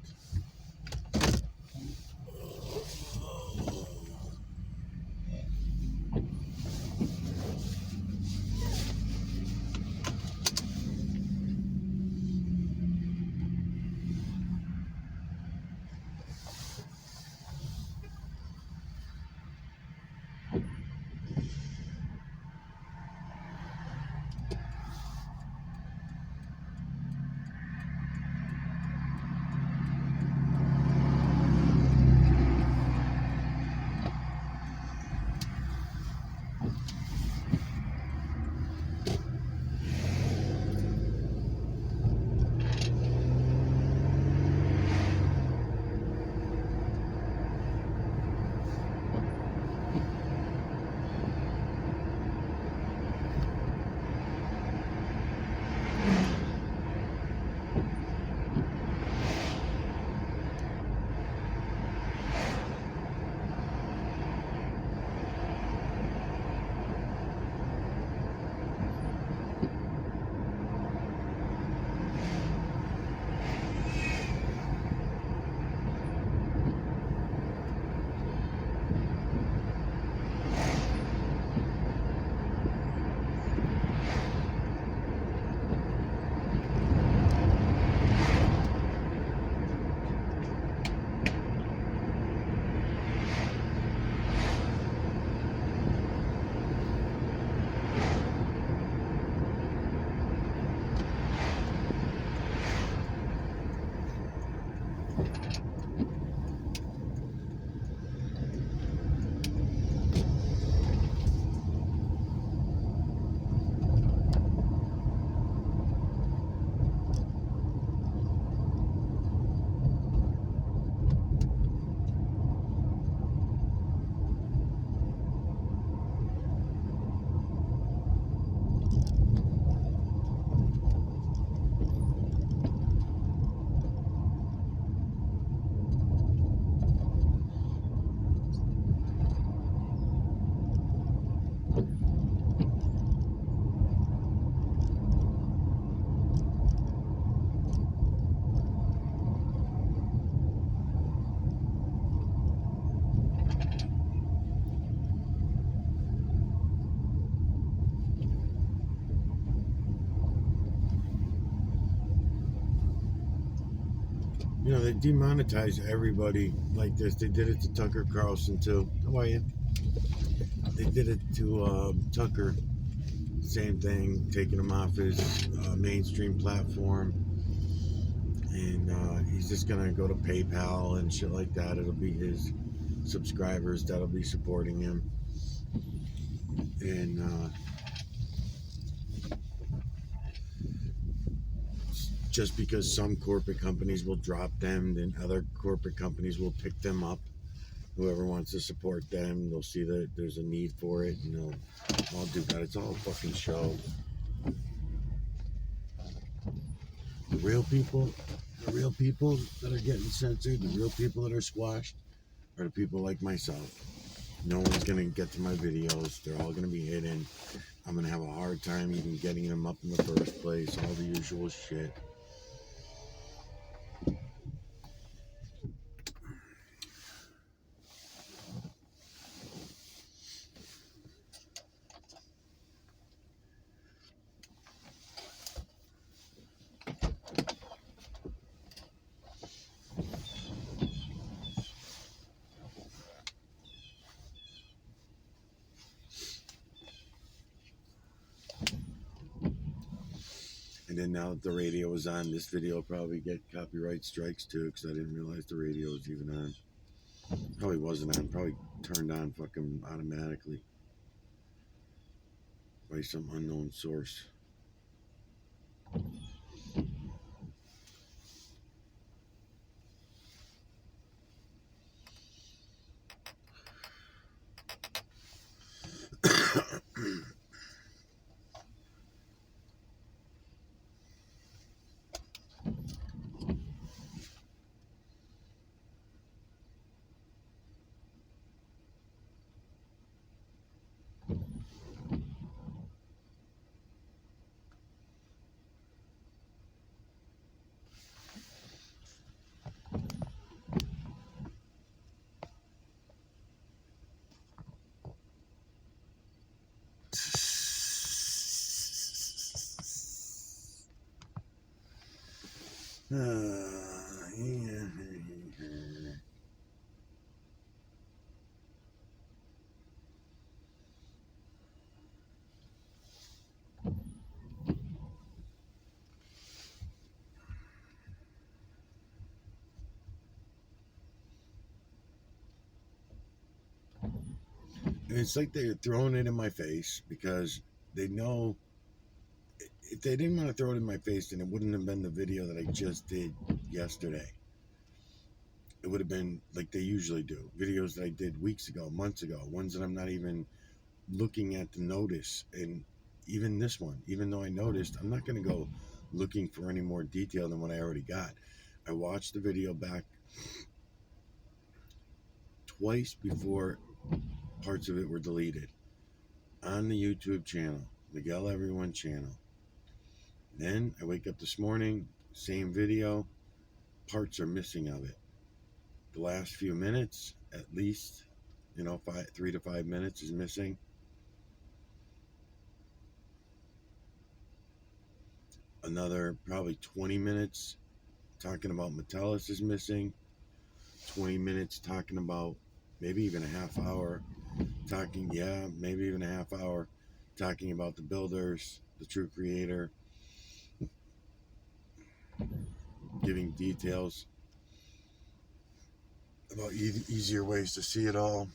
they demonetize everybody like this. They did it to Tucker Carlson too. How are you? They did it to Tucker. Same thing, taking him off his mainstream platform. And he's just gonna go to PayPal and shit like that. It'll be his subscribers that'll be supporting him. And just because some corporate companies will drop them, then other corporate companies will pick them up. Whoever wants to support them, they'll see that there's a need for it, and they'll all do that. It's all a fucking show. The real people that are getting censored, the real people that are squashed, are the people like myself. No one's gonna get to my videos. They're all gonna be hidden. I'm gonna have a hard time even getting them up in the first place. All the usual shit. And then now that the radio is on, this video will probably get copyright strikes too, because I didn't realize the radio was even on. Probably wasn't on, probably turned on fucking automatically by some unknown source. Yeah. And it's like they're throwing it in my face because they know if they didn't want to throw it in my face, then it wouldn't have been the video that I just did yesterday. It would have been like they usually do. Videos that I did weeks ago, months ago, ones that I'm not even looking at the notice. And even this one, even though I noticed, I'm not going to go looking for any more detail than what I already got. I watched the video back twice before parts of it were deleted on the YouTube channel, Miguel Everyone channel. Then I wake up this morning, same video, parts are missing of it. The last few minutes, at least, 3 to 5 minutes is missing. Another probably 20 minutes talking about Metellus is missing. 20 minutes talking about, maybe even a half hour talking, maybe even a half hour talking about the builders, the true creator, giving details about easier ways to see it all.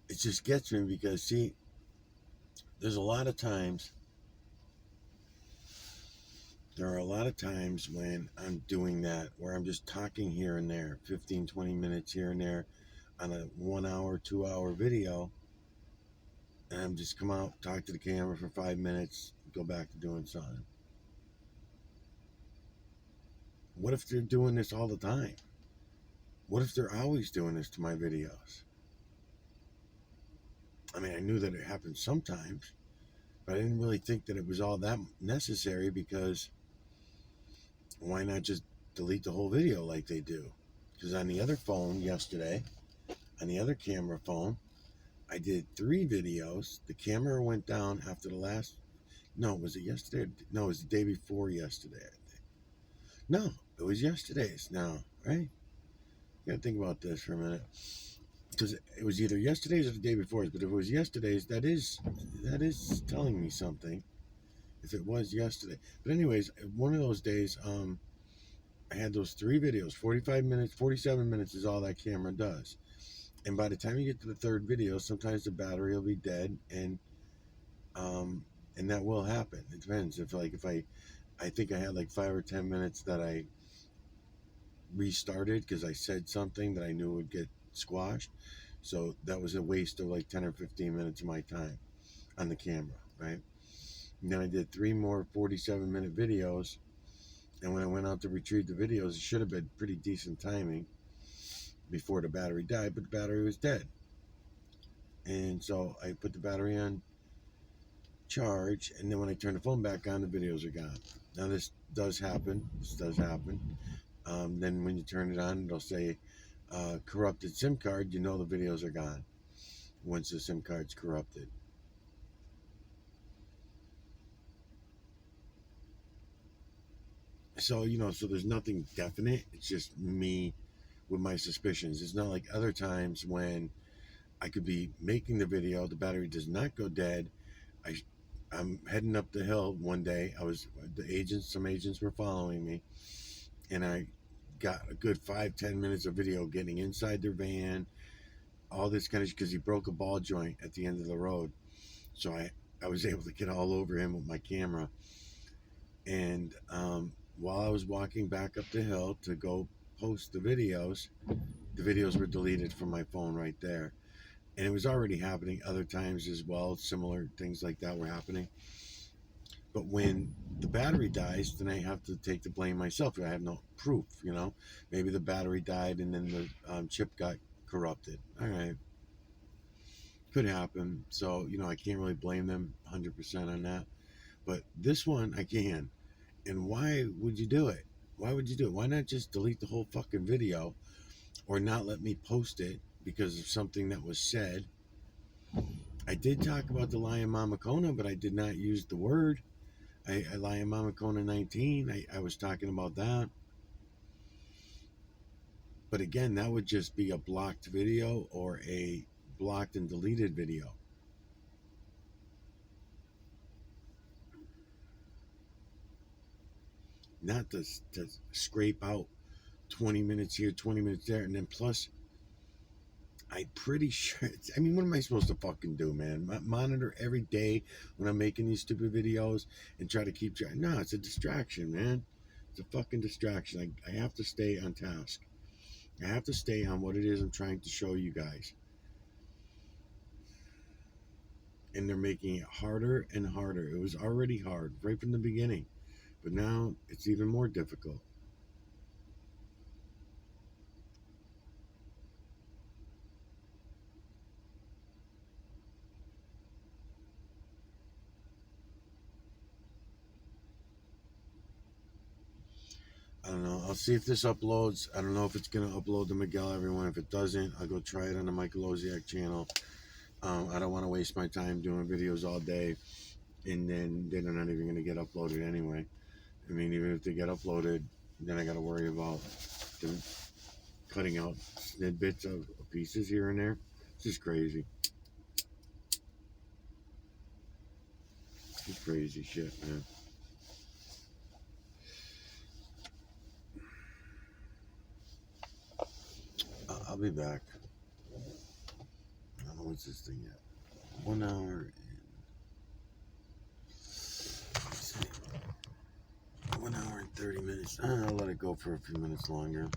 It just gets me because, see, there are a lot of times when I'm doing that, where I'm just talking here and there, 15, 20 minutes here and there on a 1 hour, 2 hour video, and I'm just come out, talk to the camera for 5 minutes, go back to doing something. What if they're doing this all the time? what if they're always doing this to my videos? I mean, I knew that it happened sometimes, but I didn't really think that it was all that necessary, because why not just delete the whole video like they do? Because on the other phone yesterday, on the other camera phone, I did 3 videos. The camera went down after the last, no, was it yesterday? No, it was the day before yesterday, I think. No, it was yesterday's now, right? You gotta think about this for a minute. Because it was either yesterday's or the day before's, but if it was yesterday's, that is telling me something. If it was yesterday. But anyways, one of those days, I had those 3 videos, 45 minutes, 47 minutes is all that camera does. And by the time you get to the 3rd video, sometimes the battery will be dead, and that will happen. It depends. If I think I had like 5 or 10 minutes that I restarted because I said something that I knew would get squashed. So that was a waste of like 10 or 15 minutes of my time on the camera, right? And then I did 3 more 47-minute videos. And when I went out to retrieve the videos, it should have been pretty decent timing before the battery died, but the battery was dead. And so I put the battery on charge, and then when I turn the phone back on, the videos are gone. Now this does happen. Then when you turn it on, it'll say corrupted SIM card. You know the videos are gone once the SIM card's corrupted. So, so there's nothing definite. It's just me with my suspicions. It's not like other times when I could be making the video, the battery does not go dead. I'm heading up the hill one day. Some agents were following me, and I got a good 5-10 minutes of video getting inside their van, all this kind of, because he broke a ball joint at the end of the road. So I was able to get all over him with my camera. And while I was walking back up the hill to go post the videos were deleted from my phone right there. And it was already happening other times as well. Similar things like that were happening. But when the battery dies, then I have to take the blame myself. I have no proof, Maybe the battery died and then the chip got corrupted. All right. Could happen. So, I can't really blame them 100% on that. But this one, I can. And why would you do it? Why would you do it? Why not just delete the whole fucking video, or not let me post it because of something that was said? I did talk about the Lion Mama Kona, but I did not use the word. I Lion Mama Kona 19. I was talking about that. But again, that would just be a blocked video or a blocked and deleted video. Not to scrape out 20 minutes here, 20 minutes there, and then plus, I'm pretty sure, what am I supposed to fucking do, man? Monitor every day when I'm making these stupid videos and try to keep track? No, it's a distraction, man. It's a fucking distraction. I have to stay on task. I have to stay on what it is I'm trying to show you guys. And they're making it harder and harder. It was already hard right from the beginning, but now it's even more difficult. I don't know. I'll see if this uploads. I don't know if it's going to upload to Miguel, everyone. If it doesn't, I'll go try it on the Michael Oziak channel. I don't want to waste my time doing videos all day, and then they're not even going to get uploaded anyway. Even if they get uploaded, then I got to worry about them cutting out snidbits of pieces here and there. It's just crazy. It's crazy shit, man. I'll be back. I don't know what's this thing yet. 1 hour and 1 hour and 30 minutes. I'll let it go for a few minutes longer.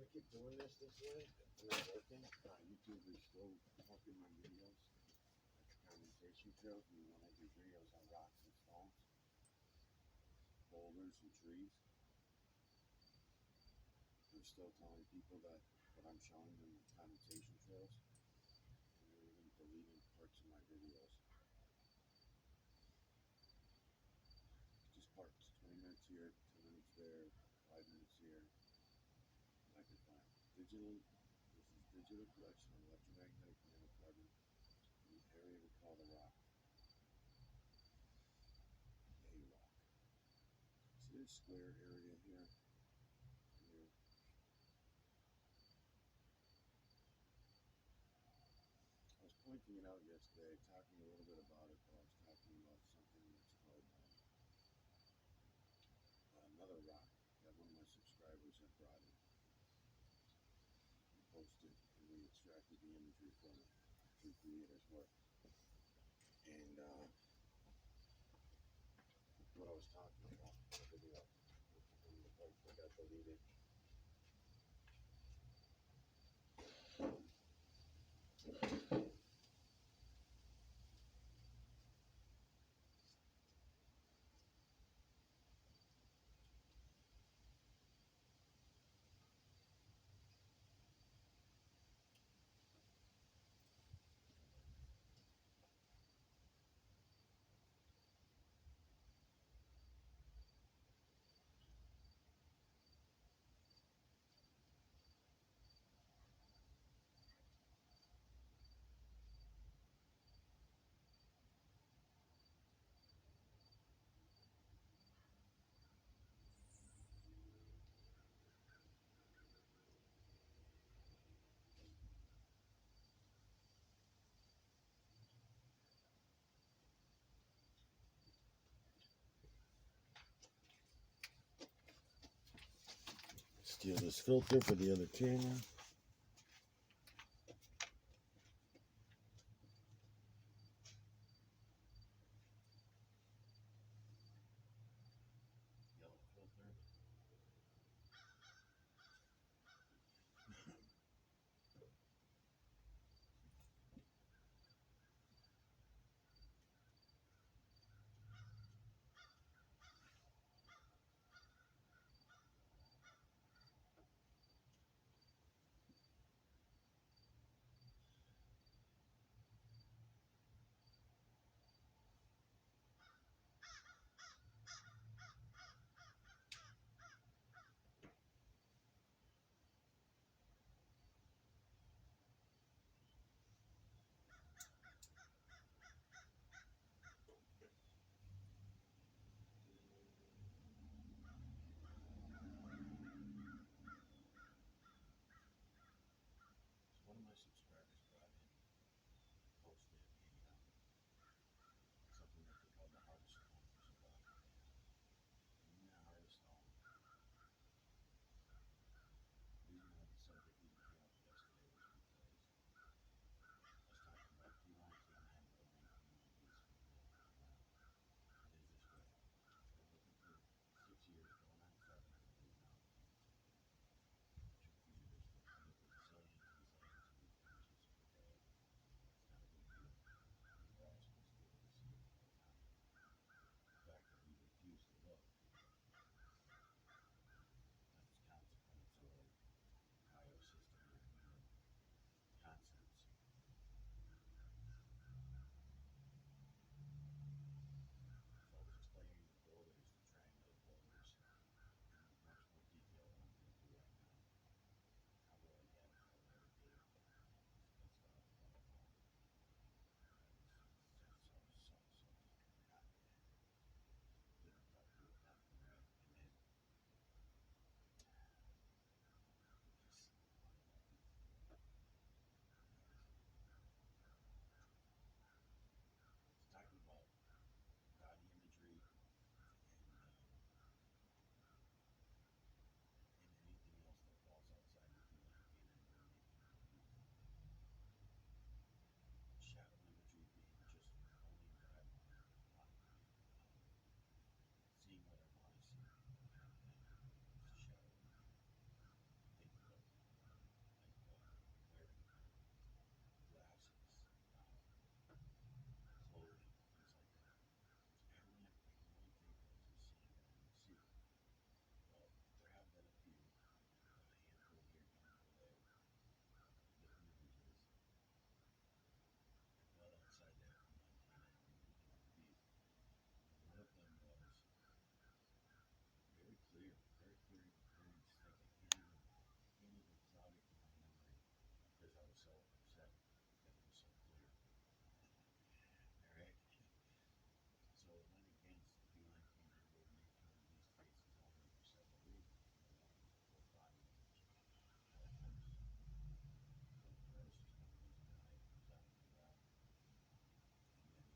gonna keep doing this way. I'm not working. YouTube is still fucking my videos. Like condensation trails, and when I do videos on rocks and stones, boulders and trees, they're still telling people that what I'm showing them are condensation trails, and they're even deleting parts of my videos. Just parts, 20 minutes here, 10 minutes there, 5 minutes here. I can find digital. This is digital collection of electromagnetic nanocarbon in the area we call the rock. A rock. See this square area here? Here. I was pointing it out yesterday, talking a little bit about it, but I was talking about something that's called another rock that one of my subscribers had brought in and posted, and we extracted the imagery from it, 2 creators work. And what I was talking about in the video, and the parts that got deleted. Steal this filter for the other camera.